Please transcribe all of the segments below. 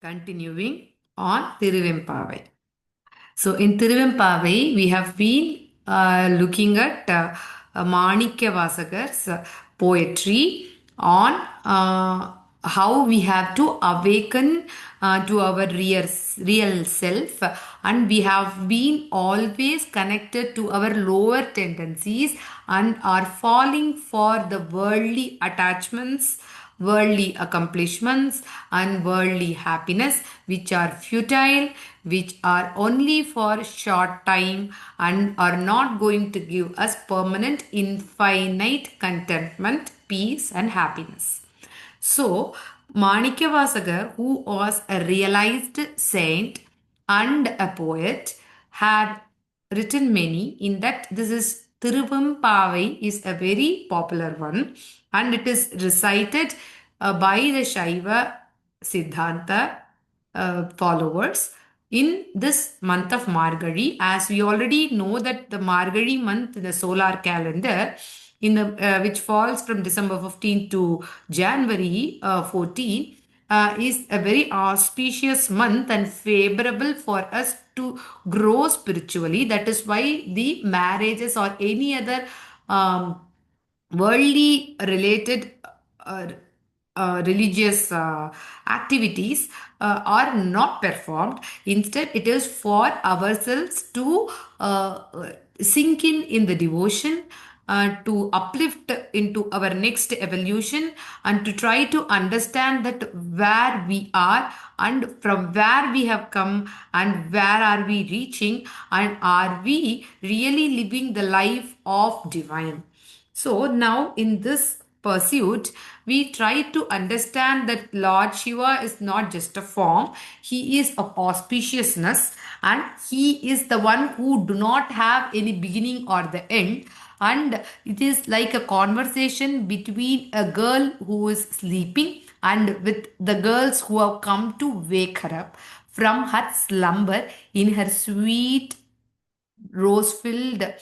Continuing on Thiruvempavai. So in Thiruvempavai, we have been looking at Manikya Vasakar's poetry on how we have to awaken to our real self, and we have been always connected to our lower tendencies and are falling for the worldly attachments, worldly accomplishments, and worldly happiness, which are futile, which are only for short time, and are not going to give us permanent, infinite contentment, peace, and happiness. So, Manikya who was a realized saint and a poet, had written many. In that, this is Thiruvempavai is a very popular one, and it is recited by the Shaiva Siddhanta followers in this month of Margari. As we already know that the Margari month in the solar calendar, in the which falls from December 15 to January 14, is a very auspicious month and favorable for us to grow spiritually. That is why the marriages or any other worldly related uh, religious activities are not performed. Instead, it is for ourselves to sink in the devotion, to uplift into our next evolution, and to try to understand that where we are and from where we have come and where are we reaching, and are we really living the life of divine. So now in this pursuit, we try to understand that Lord Shiva is not just a form, he is of auspiciousness, and he is the one who do not have any beginning or the end. And it is like a conversation between a girl who is sleeping and with the girls who have come to wake her up from her slumber in her sweet rose filled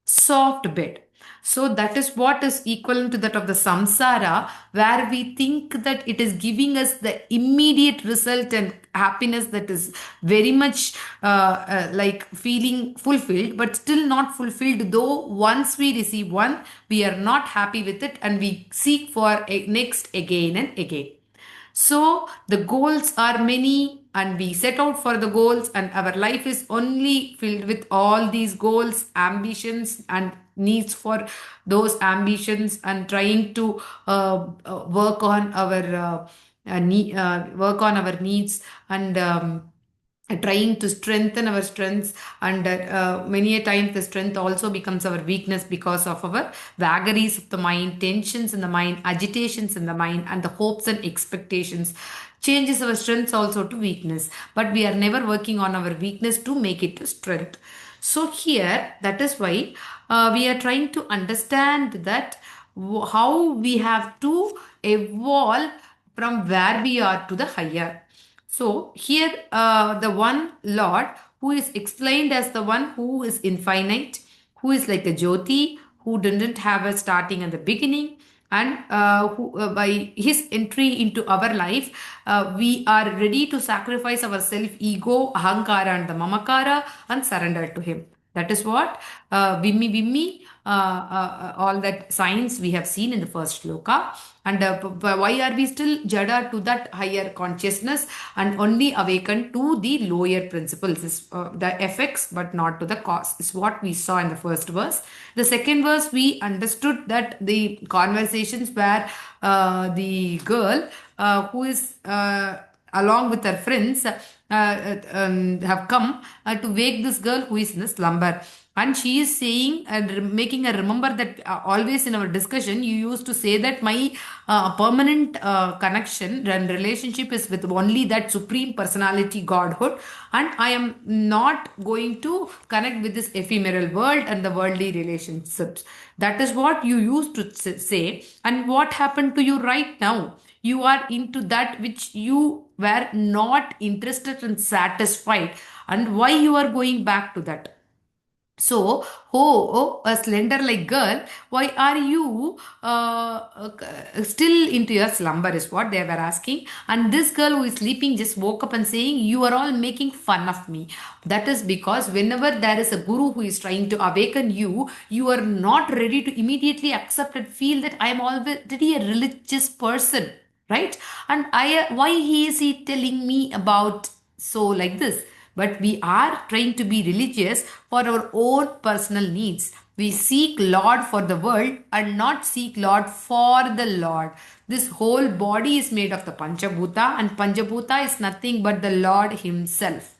soft bed. So that is what is equivalent to that of the samsara, where we think that it is giving us the immediate result and happiness that is very much like feeling fulfilled, but still not fulfilled. Though once we receive one, we are not happy with it and we seek for a next again and again. So the goals are many, and we set out for the goals, and our life is only filled with all these goals, ambitions, and needs for those ambitions, and trying to work on our work on our needs, and trying to strengthen our strengths, and many a time the strength also becomes our weakness because of our vagaries of the mind, tensions in the mind, agitations in the mind, and the hopes and expectations changes our strengths also to weakness, but we are never working on our weakness to make it to strength. So here, that is why we are trying to understand that how we have to evolve from where we are to the higher. So here, the one Lord who is explained as the one who is infinite, who is like a Jyoti, who didn't have a starting and the beginning, and who, by his entry into our life, we are ready to sacrifice our self ego, ahankara, and the mamakara, and surrender to him. That is what Vimmi Vimmi, all that signs we have seen in the first shloka. And why are we still jada to that higher consciousness and only awaken to the lower principles? Is the effects, but not to the cause, is what we saw in the first verse. The second verse, we understood that the conversations where the girl who is along with her friends have come to wake this girl who is in a slumber, and she is saying and making her remember that always in our discussion you used to say that my permanent connection and relationship is with only that supreme personality godhood, and I am not going to connect with this ephemeral world and the worldly relationships. That is what you used to say. And what happened to you right now? You are into that which you were not interested and satisfied, and why you are going back to that? So, a slender like girl, why are you still into your slumber? Is what they were asking. And this girl who is sleeping just woke up and saying, "You are all making fun of me." That is because whenever there is a guru who is trying to awaken you, you are not ready to immediately accept and feel that I am already a religious person, right? And why is he telling me about so like this? But we are trying to be religious for our own personal needs. We seek Lord for the world and not seek Lord for the Lord. This whole body is made of the Panchabhuta, and Panchabhuta is nothing but the Lord Himself.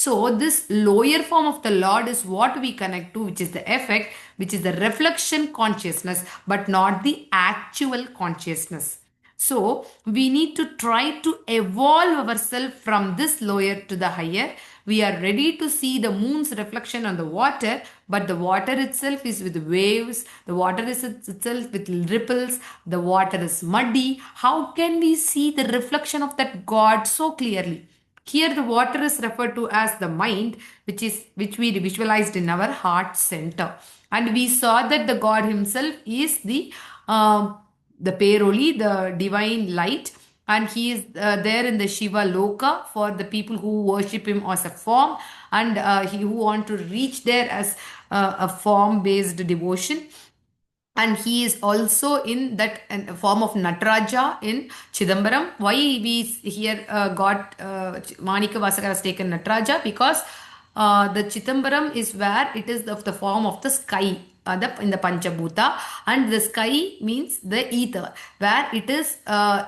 So, this lower form of the Lord is what we connect to, which is the effect, which is the reflection consciousness, but not the actual consciousness. So, we need to try to evolve ourselves from this lower to the higher. We are ready to see the moon's reflection on the water, but the water itself is with waves, the water is itself with ripples, the water is muddy. How can we see the reflection of that God so clearly? Here the water is referred to as the mind, which we visualized in our heart center. And we saw that the God Himself is the Peroli, the divine light, and He is there in the Shiva Loka for the people who worship Him as a form, and he who want to reach there as a form based devotion. And he is also in that form of Nataraja in Chidambaram. Why we here got Manika Vasakara has taken Nataraja? Because the Chidambaram is where it is of the form of the sky. In the Panchabhuta, and the sky means the ether, where it is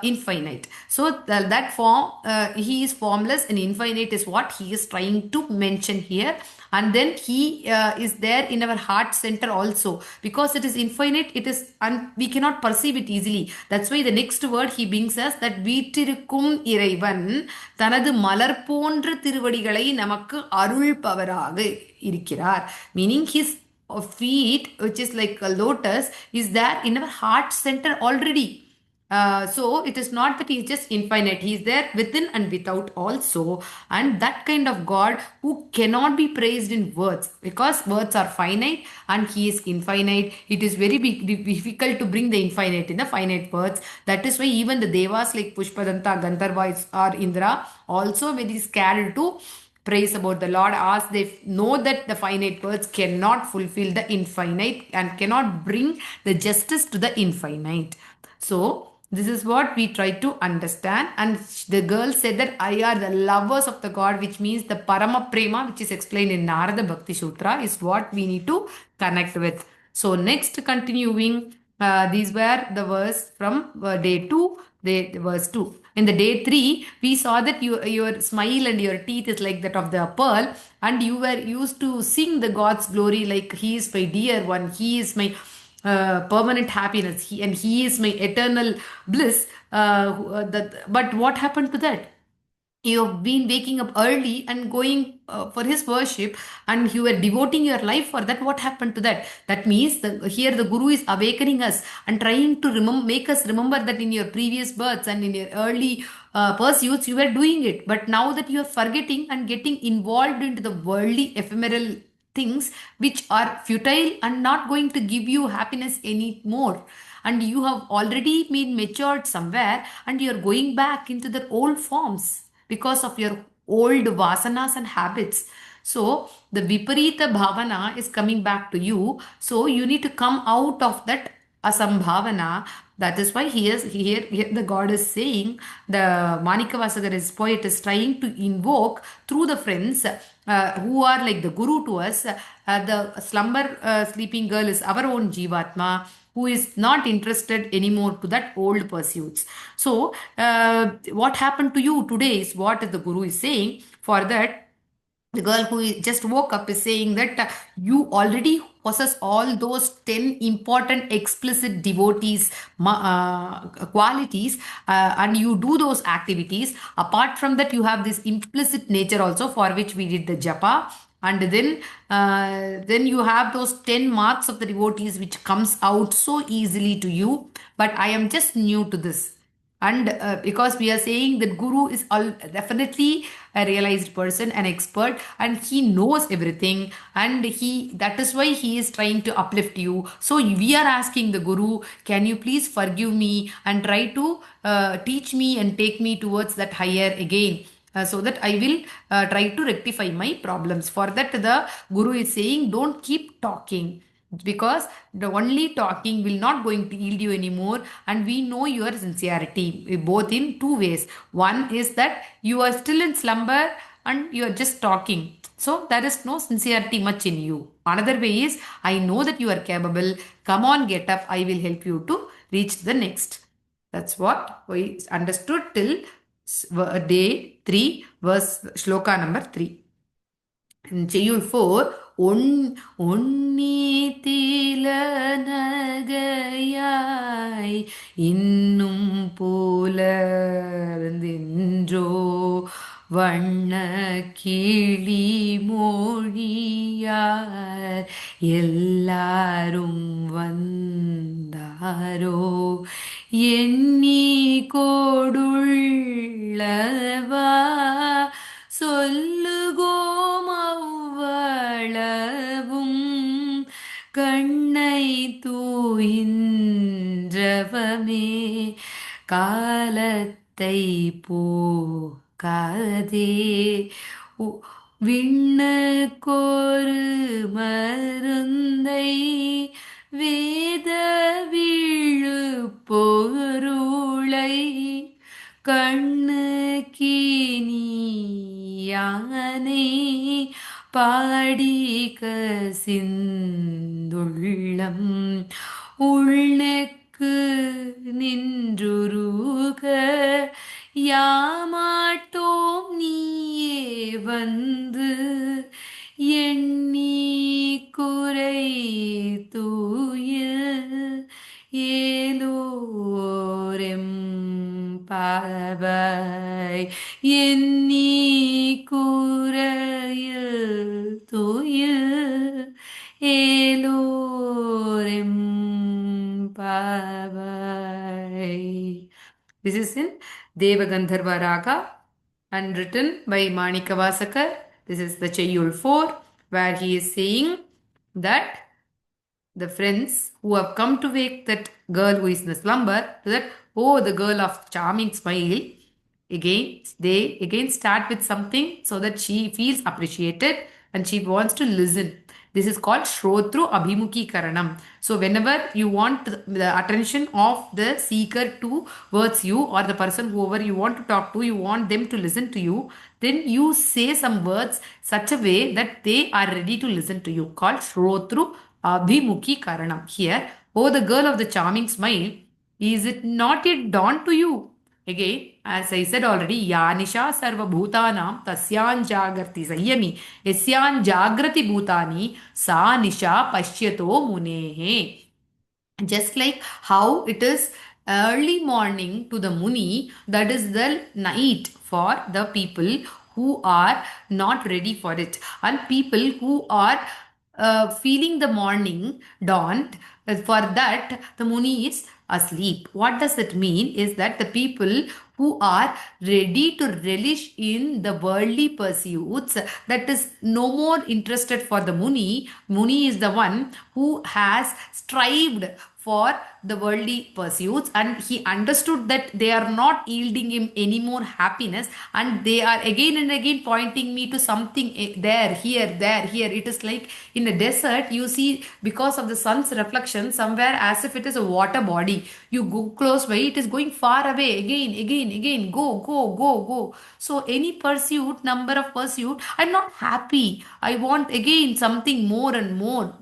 infinite. So that form, he is formless and infinite is what he is trying to mention here. And then he is there in our heart center also, because it is infinite, it is we cannot perceive it easily. That's why the next word he brings us that வீற்றிருக்கும் இறைவன் தனது மலர் போன்ற திருவடிகளை நமக்கு அருள்பவராக இருக்கிறார். Meaning his feet, which is like a lotus, is there in our heart center already. So it is not that he is just infinite, he is there within and without also. And that kind of God who cannot be praised in words, because words are finite and he is infinite. It is very difficult to bring the infinite in the finite words. That is why even the devas like Pushpadanta, Gandharva or Indra also very scared to praise about the Lord, as they know that the finite words cannot fulfill the infinite and cannot bring the justice to the infinite. So this is what we try to understand. And the girl said that I are the lovers of the God, which means the Parama Prema, which is explained in Narada Bhakti Sutra, is what we need to connect with. So next, continuing, these were the verse from day 2, verse 2. In the day 3, we saw that your smile and your teeth is like that of the pearl, and you were used to sing the God's glory like He is my dear one, He is my permanent happiness, he is my eternal bliss. But what happened to that? You have been waking up early and going for his worship, and you were devoting your life for that. What happened to that? That means here the guru is awakening us and trying to make us remember that in your previous births and in your early pursuits you were doing it, but now that you are forgetting and getting involved into the worldly ephemeral things which are futile and not going to give you happiness anymore, and you have already been matured somewhere and you're going back into the old forms because of your old vasanas and habits. So the viparita bhavana is coming back to you. So you need to come out of that asambhavana. That is why here the God is saying, the Manikavasagar's poet is trying to invoke through the friends who are like the guru to us. The slumber sleeping girl is our own Jivatma, who is not interested anymore to that old pursuits. So what happened to you today is what the guru is saying. For that, the girl who just woke up is saying that you already possess all those 10 important explicit devotees qualities, and you do those activities. Apart from that, you have this implicit nature also, for which we did the japa. And then you have those 10 marks of the devotees which comes out so easily to you. But I am just new to this. And because we are saying that guru is definitely a realized person, an expert, and he knows everything, and he that is why he is trying to uplift you. So we are asking the guru, can you please forgive me and try to teach me and take me towards that higher again, so that I will try to rectify my problems. For that, the guru is saying, don't keep talking, because the only talking will not going to yield you anymore, and we know your sincerity both in two ways. One is that you are still in slumber and you are just talking, so there is no sincerity much in you. Another way is, I know that you are capable, come on, get up, I will help you to reach the next. That's what we understood till day 3, verse shloka number 3. செய்யுள் 4. உன்னீத்தில நகையாய் இன்னும் போலர்ந்தென்றோ வண்ண கிளி மொழியார் எல்லாரும் வந்தாரோ எண்ணி கொடுள்ளவா சொல்லுகோம் அவ்வளவும் கண்ணை தூயின்றவமே காலத்தை போக்காதே விண்ணுக்கொரு மருந்தை வேத விழு பொருளை கண்ணுக்கினியானை பாடிக சிந்துள்ளம் உள்நெக்கு நின்றுருக யாமாட்டோம் நீயே வந்து எண்ணி குறை தூய ஏலோரெம்பாவாய் எண்ணி குறையில் தூய ஏலோரெம்பாவாய். This is in Devagandharva Raga and written by Manikavasakar. This is the Cheyul 4, where he is saying that the friends who have come to wake that girl who is in the slumber, that, oh, the girl of charming smile, again, they again start with something so that she feels appreciated and she wants to listen. This is called Shrotru Abhimuki Karanam. So whenever you want the attention of the seeker towards you, or the person whoever you want to talk to, you want them to listen to you, then you say some words such a way that they are ready to listen to you, called Shrotru Abhimuki Karanam. Here, oh, the girl of the charming smile, is it not yet dawned to you? Again, as I said already, Yanisha Sarva Bhutanam Tasyan Jagrati Sayami Yasyan Jagrati Bhutani Sa Nisha Pashyato Munehe. Just like how it is early morning to the Muni, that is the night for the people who are not ready for it, and people who are feeling the morning dawned, for that the Muni is asleep. What does it mean? Is that the people who are ready to relish in the worldly pursuits, that is no more interested for the Muni. Muni is the one who has strived for the worldly pursuits, and he understood that they are not yielding him any more happiness, and they are again and again pointing me to something there, here, there, here. It is like in a desert, you see, because of the sun's reflection, somewhere as if it is a water body. You go close by, it is going far away, again, again, again, go, go, go, go. So any pursuit, number of pursuit, I'm not happy. I want again something more and more.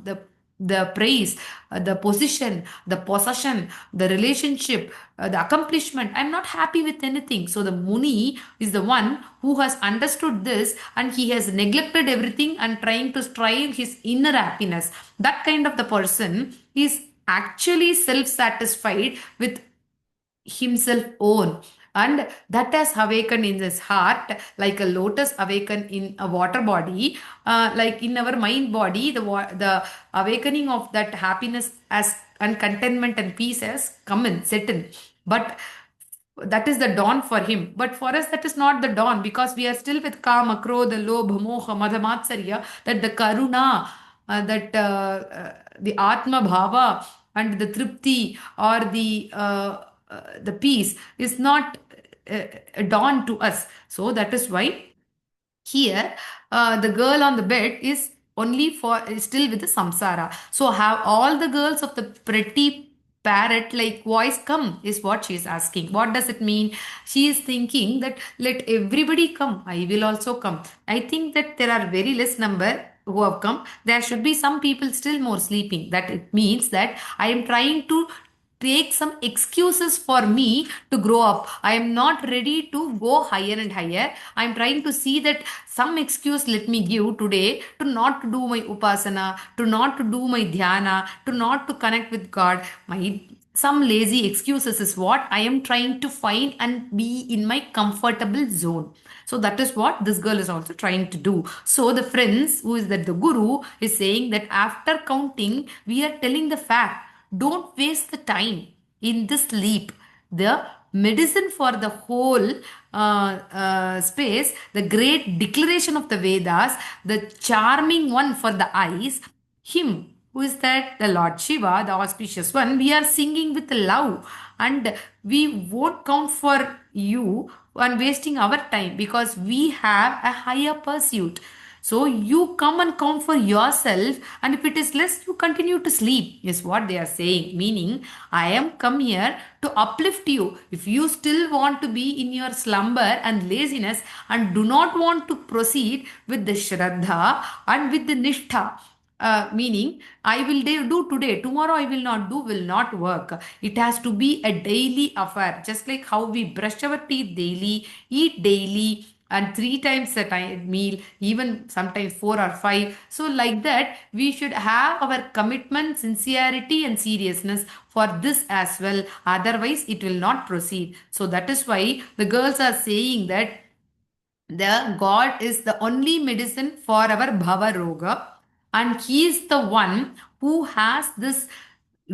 The praise, the position, the possession, the relationship, the accomplishment. I'm not happy with anything. So the Muni is the one who has understood this, and he has neglected everything and trying to strive his inner happiness. That kind of the person is actually self-satisfied with himself own, and that has awakened in his heart like a lotus awakened in a water body. Like in our mind body, the awakening of that happiness as and contentment and peace has come and set in. But That is the dawn for him. But for us, that is not the dawn, because we are still with kama, krodha, lobha, moha, madha, matsarya, that the karuna, that the atma bhava and the tripti, or the peace is not a dawn to us. So that is why here, the girl on the bed is only for is still with the samsara. So have all the girls of the pretty parrot like voice come, is what she is asking. What does it mean? She is thinking that let everybody come, I will also come. I think that there are very less number who have come. There should be some people still more sleeping. That it means that I am trying to take some excuses for me to grow up. I am not ready to go higher and higher. I am trying to see that some excuse let me give today to not to do my upasana, to not to do my dhyana, to not to connect with God. My some lazy excuses is what I am trying to find and be in my comfortable zone. So that is what this girl is also trying to do. So the friends, who is that the guru is saying that after counting, we are telling the fact. Don't waste the time in this leap. The medicine for the whole space, the great declaration of the Vedas, the charming one for the eyes, him. Who is that? The Lord Shiva, the auspicious one. We are singing with love, and we won't count for you and wasting our time, because we have a higher pursuit. So you come and count for yourself, and if it is less, you continue to sleep, is what they are saying. Meaning, I am come here to uplift you. If you still want to be in your slumber and laziness and do not want to proceed with the shraddha and with the nishtha, meaning I will do today, tomorrow I will not do, will not work. It has to be a daily affair, just like how we brush our teeth daily, eat daily, and three times a time meal, even sometimes four or five. So like that, we should have our commitment, sincerity, and seriousness for this as well. Otherwise, it will not proceed. So that is why the girls are saying that the God is the only medicine for our Bhava Roga, and He is the one who has this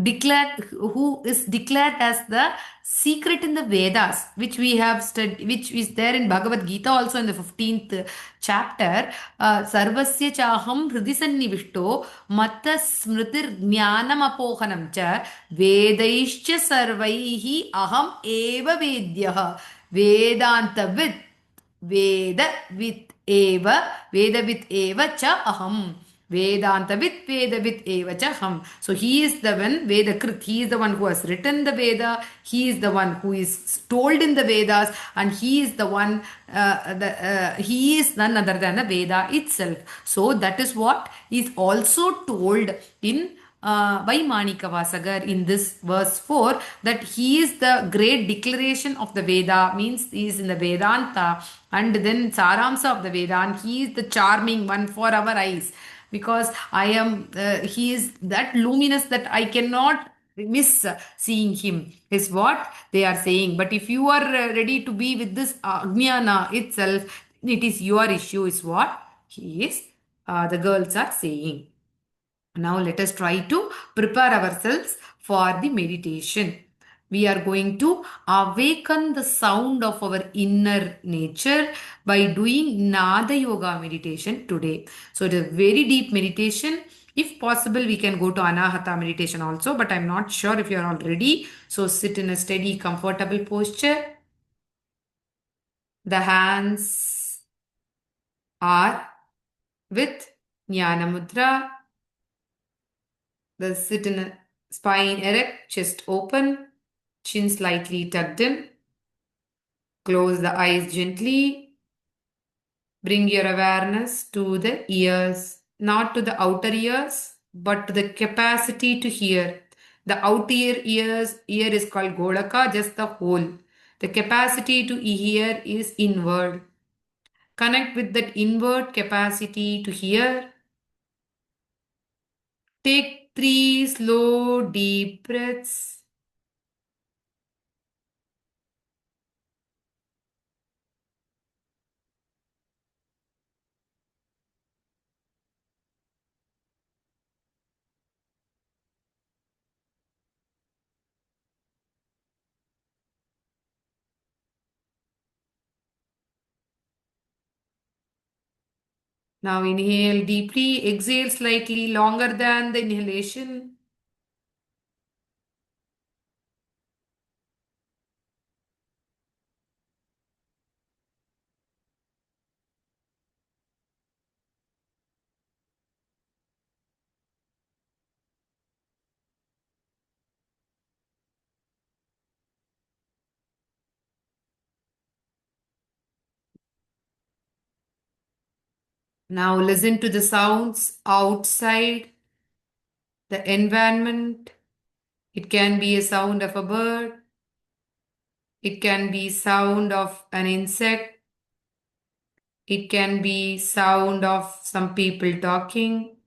declared, who is declared as the secret in the Vedas, which we have studied, which is there in Bhagavad Gita also in the 15th chapter. Sarvasya chaham hridi sannivishto matta smritir jnanam apohanam cha vedaishcha sarvaihi aham eva vedyah vedanta vid Vedavit eva, Vedavit eva cha aham. Vedantavit Vedavit eva cha aham. So he is the one, Vedakrit, he is the one who has written the Veda, he is the one who is told in the Vedas, and he is the one, he is none other than the Veda itself. So that is what is also told in by Manika Vasagar in this verse 4, that he is the great declaration of the Veda, means he is in the Vedanta, and then Saramsa of the Veda, and he is the charming one for our eyes, because I am, he is that luminous that I cannot miss seeing him, is what they are saying. But if you are ready to be with this Ajnana itself, it is your issue, is what he is, the girls are saying. Now let us try to prepare ourselves for the meditation. We are going to awaken the sound of our inner nature by doing Nada Yoga meditation today. So it is a very deep meditation. If possible, we can go to Anahata meditation also, but I'm not sure if you are all ready. So sit in a steady, comfortable posture. The hands are with Jnana Mudra. The sit in a spine erect, chest open, chin slightly tucked in. Close the eyes gently. Bring your awareness to the ears, not to the outer ears, but to the capacity to hear. The outer ear is called Golaka, just the whole. The capacity to hear is inward. Connect with that inward capacity to hear. Take three slow, deep breaths. Now inhale deeply, exhale slightly longer than the inhalation. Now listen to the sounds outside the environment. It can be a sound of a bird. It can be sound of an insect. It can be sound of some people talking,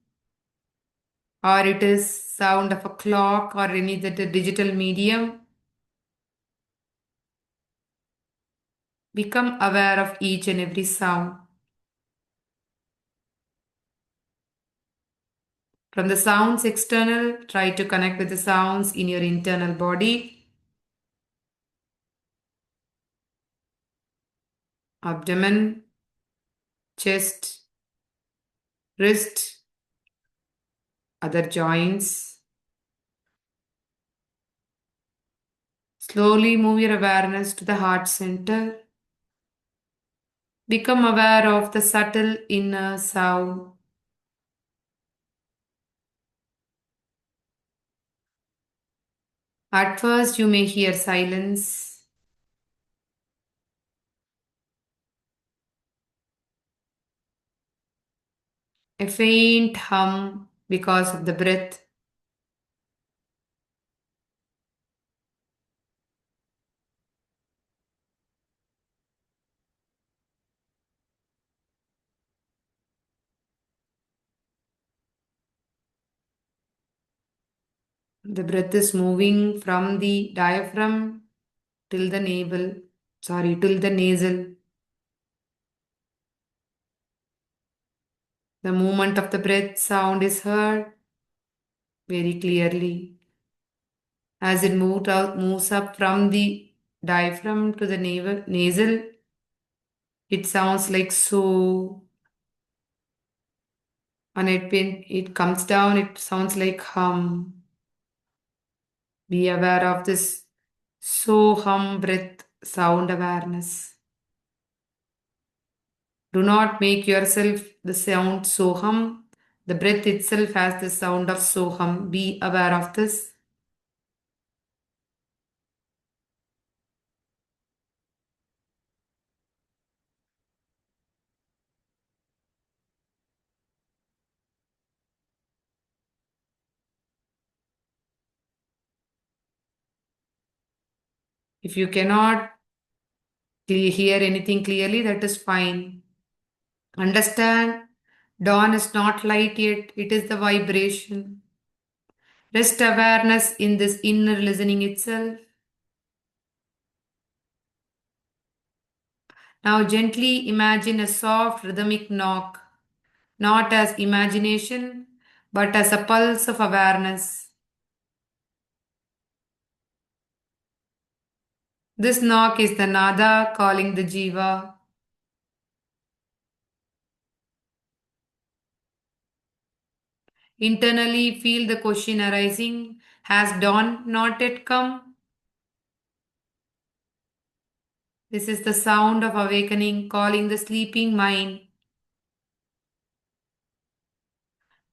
or it is sound of a clock or any other digital medium. Become aware of each and every sound. From the sounds external, try to connect with the sounds in your internal body, abdomen, chest, wrist, other joints. Slowly move your awareness to the heart center. Become aware of the subtle inner sound. At first, you may hear silence, a faint hum because of the breath. The breath is moving from the diaphragm till the navel, till the nasal. The movement of the breath sound is heard very clearly. As it moves up from the diaphragm to the nasal, it sounds like so. And when it comes down, it sounds like hum. Be aware of this so hum breath sound awareness. Do not make yourself the sound so hum. The breath itself has the sound of so hum. Be aware of this. If you cannot hear anything clearly, that is fine. Understand, dawn is not light yet, it is the vibration. Rest awareness in this inner listening itself. Now, gently imagine a soft rhythmic knock, not as imagination, but as a pulse of awareness. This knock is the nada calling the jiva. Internally, feel the question arising. Has dawn not yet come? This is the sound of awakening calling the sleeping mind.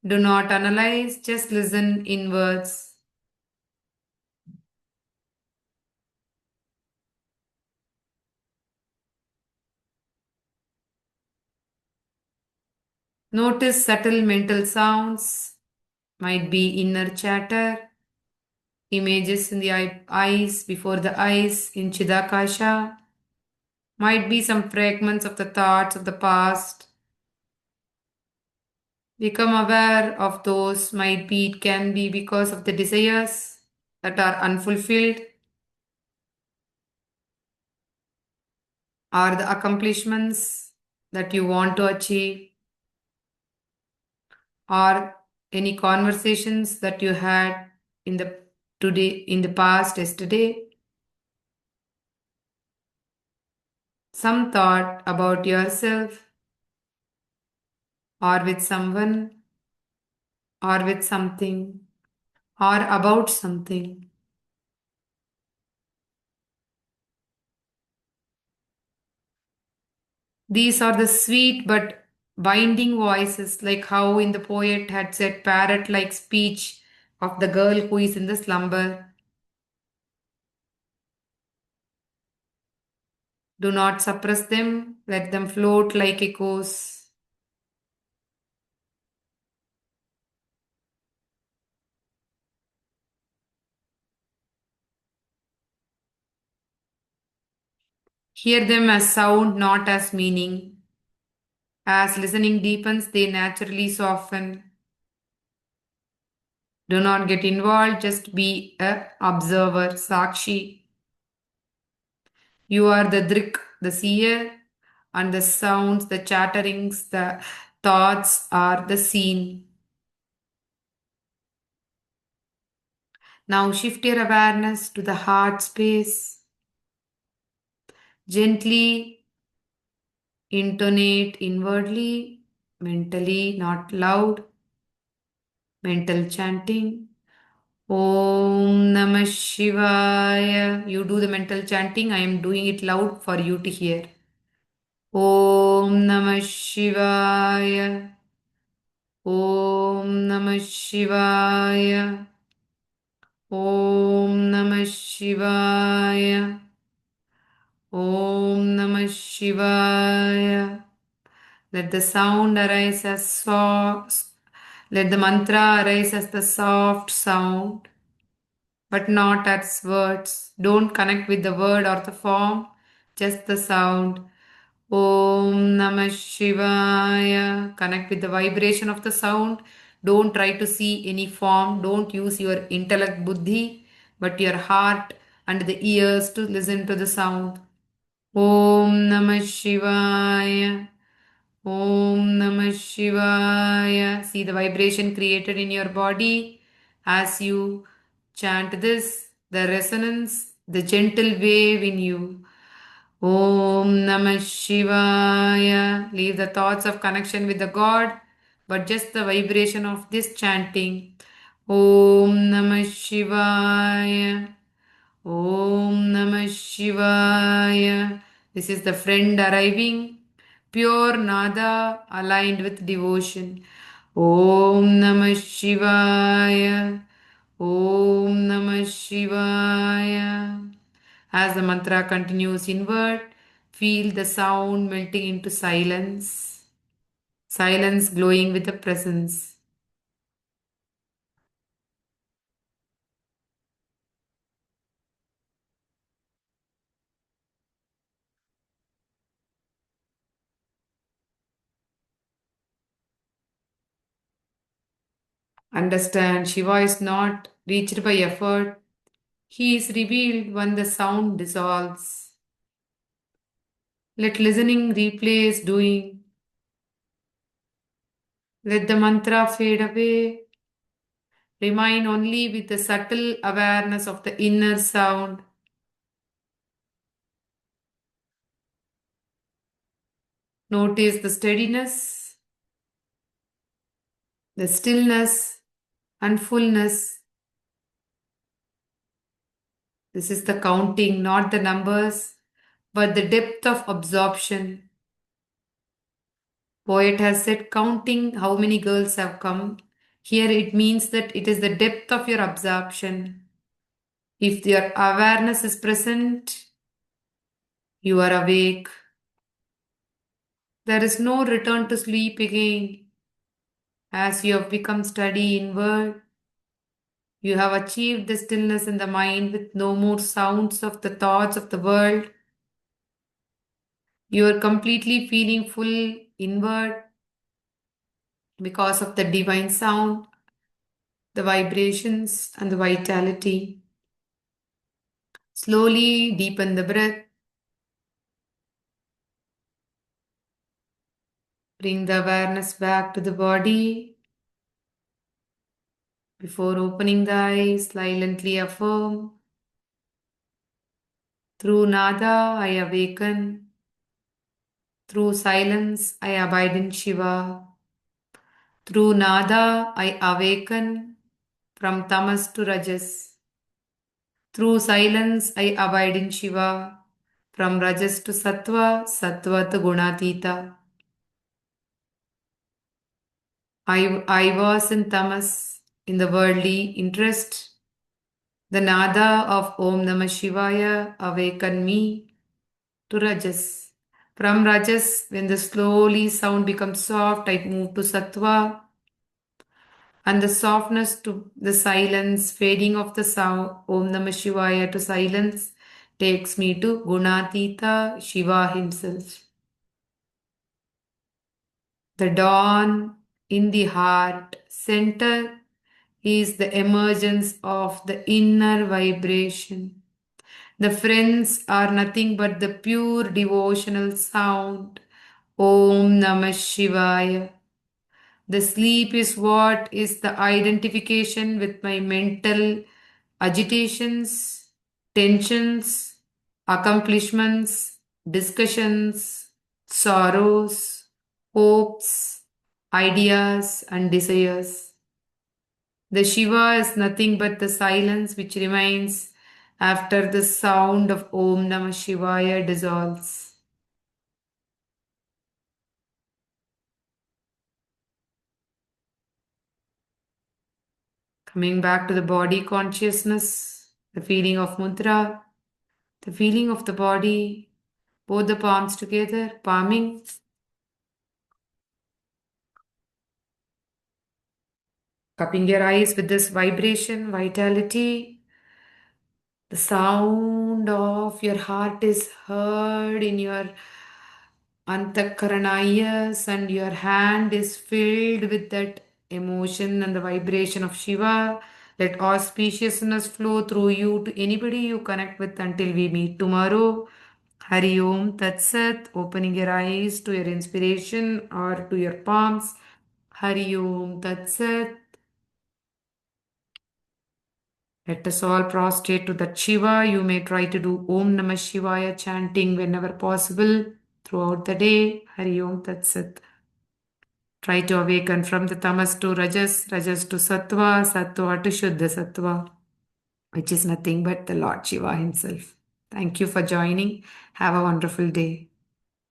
Do not analyze, just listen inwards. Notice subtle mental sounds, might be inner chatter, images in the eyes, before the eyes, in Chidakasha, might be some fragments of the thoughts of the past. Become aware of those, might be, it can be because of the desires that are unfulfilled or the accomplishments that you want to achieve or any conversations that you had in the today in the past yesterday, some thought about yourself or with someone, or with something, or about something. These are the sweet but binding voices, like how in the poet had said, parrot like speech of the girl who is in the slumber. Do not suppress them, let them float like echoes. Hear them as sound, not as meaning. As listening deepens, they naturally soften. Do not get involved, just be a observer, Sakshi. You are the drik, the seer, and the sounds, the chatterings, the thoughts are the scene. Now shift your awareness to the heart space. Gently intonate inwardly, mentally, not loud. Mental chanting. Om Namah Shivaya. You do the mental chanting. I am doing it loud for you to hear. Om Namah Shivaya. Om Namah Shivaya. Om Namah Shivaya. Om Namah Shivaya. Let the sound arise as soft. Let the mantra arise as the soft sound, but not as words. Don't connect with the word or the form, just the sound. Om Namah Shivaya. Connect with the vibration of the sound. Don't try to see any form. Don't use your intellect buddhi, but your heart and the ears to listen to the sound. Om Namah Shivaya. Om Namah Shivaya. See the vibration created in your body as you chant this, the resonance, the gentle wave in you. Om Namah Shivaya. Leave the thoughts of connection with the God, but just the vibration of this chanting. Om Namah Shivaya. Om Namah Shivaya. This is the friend arriving, pure nada aligned with devotion. Om Namah Shivaya. Om Namah Shivaya. As the mantra continues inward, feel the sound melting into silence. Silence glowing with the presence. Understand, Shiva is not reached by effort. He is revealed when the sound dissolves. Let listening replace doing. Let the mantra fade away. Remain only with the subtle awareness of the inner sound. Notice the steadiness, the stillness, and fullness. This is the counting, not the numbers, but the depth of absorption. Poet has said counting how many girls have come. Here it means that it is the depth of your absorption. If your awareness is present, you are awake. There is no return to sleep again. As you have become steady inward, you have achieved the stillness in the mind with no more sounds of the thoughts of the world. You are completely feeling full inward because of the divine sound, the vibrations, and the vitality. Slowly deepen the breath. Bring the awareness back to the body. Before opening the eyes, silently affirm, through nada I awaken. Through silence I abide in Shiva. Through Nada, I awaken from Tamas to Rajas. Through silence, I abide in Shiva. From Rajas to Sattva, Sattva to Gunatita. I was in Tamas, in the worldly interest. The Nada of Om Namah Shivaya awakened me to Rajas. From Rajas, when the slowly sound becomes soft, I move to Sattva, and the softness to the silence, fading of the sound, Om Namah Shivaya to silence, takes me to Gunatita, Shiva himself. The dawn in the heart center is the emergence of the inner vibration. The friends are nothing but the pure devotional sound. Om Namah Shivaya. The sleep is what is the identification with my mental agitations, tensions, accomplishments, discussions, sorrows, hopes, ideas, and desires. The Shiva is nothing but the silence which remains after the sound of Om Namah Shivaya dissolves. Coming back to the body consciousness, the feeling of mudra, the feeling of the body, both the palms together, palming, cupping your eyes with this vibration, vitality. The sound of your heart is heard in your Antakaranayas, and your hand is filled with that emotion and the vibration of Shiva. Let auspiciousness flow through you to anybody you connect with until we meet tomorrow. Hari Om Tat Sat, opening your eyes to your inspiration or to your palms. Hari Om Tat Sat. Let us all prostrate to that Shiva. You may try to do Om Namah Shivaya chanting whenever possible throughout the day. Hari Om Tat Sat. Try to awaken from the tamas to rajas, rajas to sattva, sattva to shuddha sattva, which is nothing but the Lord Shiva himself. Thank you for joining. Have a wonderful day.